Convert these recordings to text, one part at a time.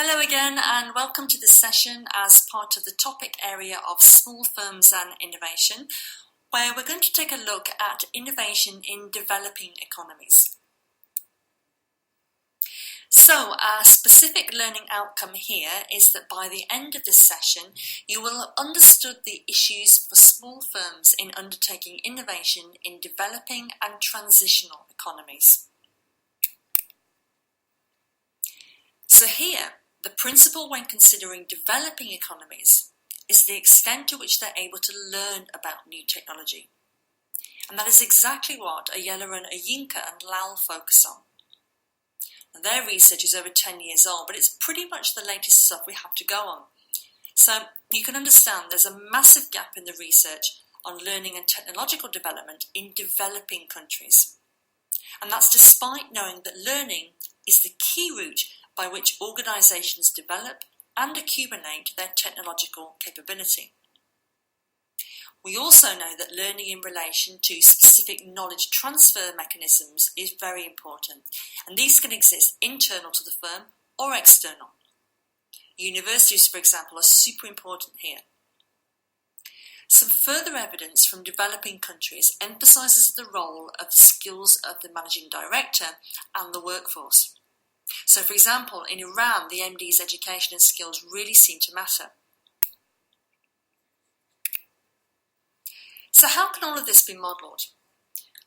Hello again and welcome to this session as part of the topic area of small firms and innovation, where we're going to take a look at innovation in developing economies. So a specific learning outcome here is that by the end of this session, you will have understood the issues for small firms in undertaking innovation in developing and transitional economies. So here, the principle when considering developing economies is the extent to which they're able to learn about new technology. And that is exactly what Ayala-Run, Oyinka and Lal focus on. And their research is over 10 years old, but it's pretty much the latest stuff we have to go on. So you can understand there's a massive gap in the research on learning and technological development in developing countries. And that's despite knowing that learning is the key route by which organisations develop and accumulate their technological capability. We also know that learning in relation to specific knowledge transfer mechanisms is very important, and these can exist internal to the firm or external. Universities, for example, are super important here. Some further evidence from developing countries emphasises the role of the skills of the managing director and the workforce. So, for example, in Iran, the MD's education and skills really seem to matter. So how can all of this be modelled?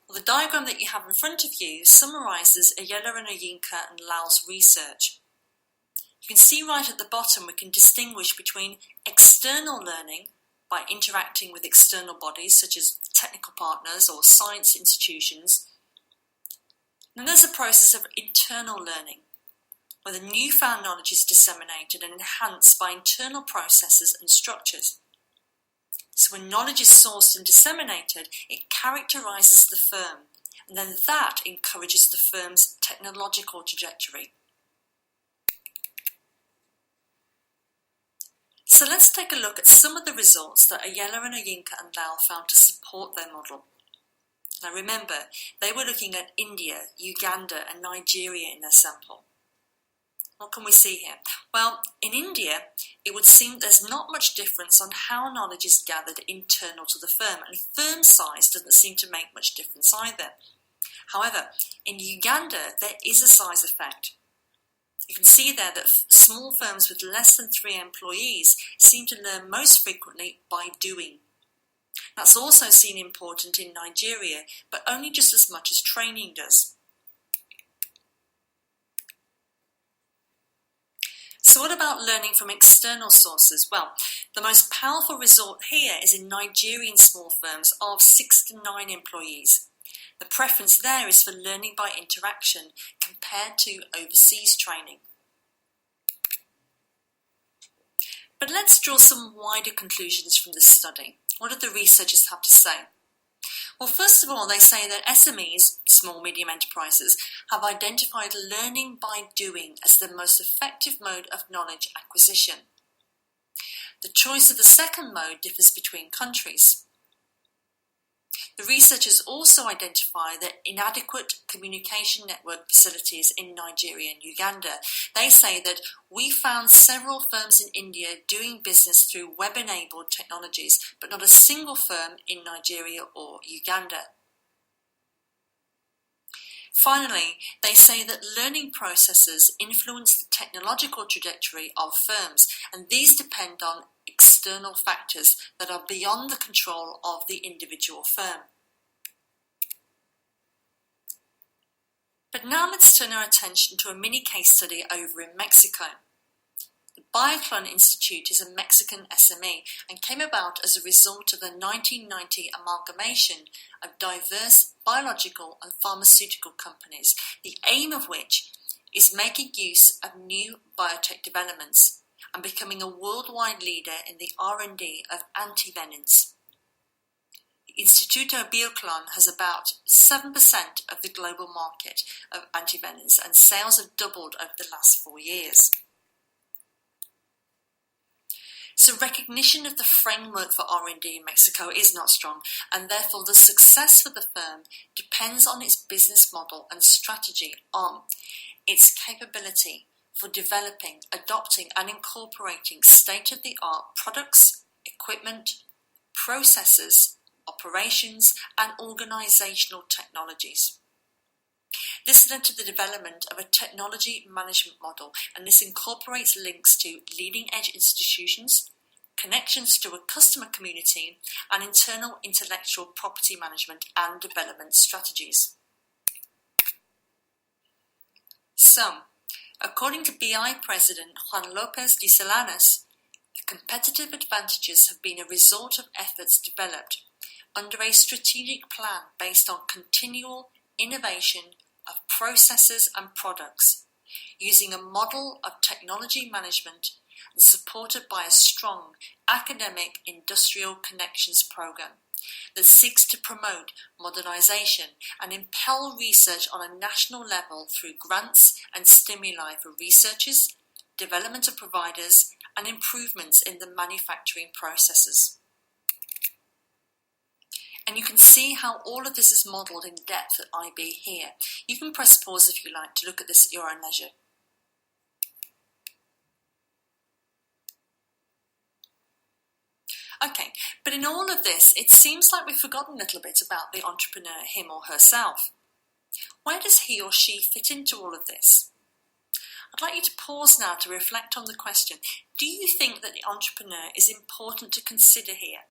Well, the diagram that you have in front of you summarises Ayala-Run, Oyinka and Lal's research. You can see right at the bottom we can distinguish between external learning by interacting with external bodies such as technical partners or science institutions. And then there's a process of internal learning, where the newfound knowledge is disseminated and enhanced by internal processes and structures. So when knowledge is sourced and disseminated, it characterises the firm, and then that encourages the firm's technological trajectory. So let's take a look at some of the results that Ayala-Run, Oyinka and Lal found to support their model. Now remember, they were looking at India, Uganda and Nigeria in their sample. What can we see here? Well, in India, it would seem there's not much difference on how knowledge is gathered internal to the firm, and firm size doesn't seem to make much difference either. However, in Uganda, there is a size effect. You can see there that small firms with less than 3 employees seem to learn most frequently by doing. That's also seen important in Nigeria, but only just as much as training does. So what about learning from external sources? Well, the most powerful result here is in Nigerian small firms of 6 to 9 employees. The preference there is for learning by interaction compared to overseas training. But let's draw some wider conclusions from this study. What do the researchers have to say? Well, first of all, they say that SMEs, small medium enterprises, have identified learning by doing as the most effective mode of knowledge acquisition. The choice of the second mode differs between countries. The researchers also identify that inadequate communication network facilities in Nigeria and Uganda. They say that we found several firms in India doing business through web-enabled technologies, but not a single firm in Nigeria or Uganda. Finally, they say that learning processes influence the technological trajectory of firms, and these depend on external factors that are beyond the control of the individual firm. But now let's turn our attention to a mini case study over in Mexico. The Bioclon Institute is a Mexican SME and came about as a result of a 1990 amalgamation of diverse biological and pharmaceutical companies, the aim of which is making use of new biotech developments and becoming a worldwide leader in the R&D of antivenins. The Instituto Bioclon has about 7% of the global market of antivenins, and sales have doubled over the last 4 years. So recognition of the framework for R&D in Mexico is not strong, and therefore the success for the firm depends on its business model and strategy, on its capability for developing, adopting and incorporating state-of-the-art products, equipment, processes, operations and organisational technologies. This led to the development of a technology management model, and this incorporates links to leading-edge institutions, connections to a customer community, and internal intellectual property management and development strategies. So, according to BI President Juan López de Solanas, the competitive advantages have been a result of efforts developed under a strategic plan based on continual innovation of processes and products, using a model of technology management and supported by a strong academic industrial connections program that seeks to promote modernisation and impel research on a national level through grants and stimuli for researchers, development of providers, and improvements in the manufacturing processes. And you can see how all of this is modelled in depth at IB here. You can press pause if you like to look at this at your own leisure. Okay, but in all of this, it seems like we've forgotten a little bit about the entrepreneur, him or herself. Where does he or she fit into all of this? I'd like you to pause now to reflect on the question, do you think that the entrepreneur is important to consider here?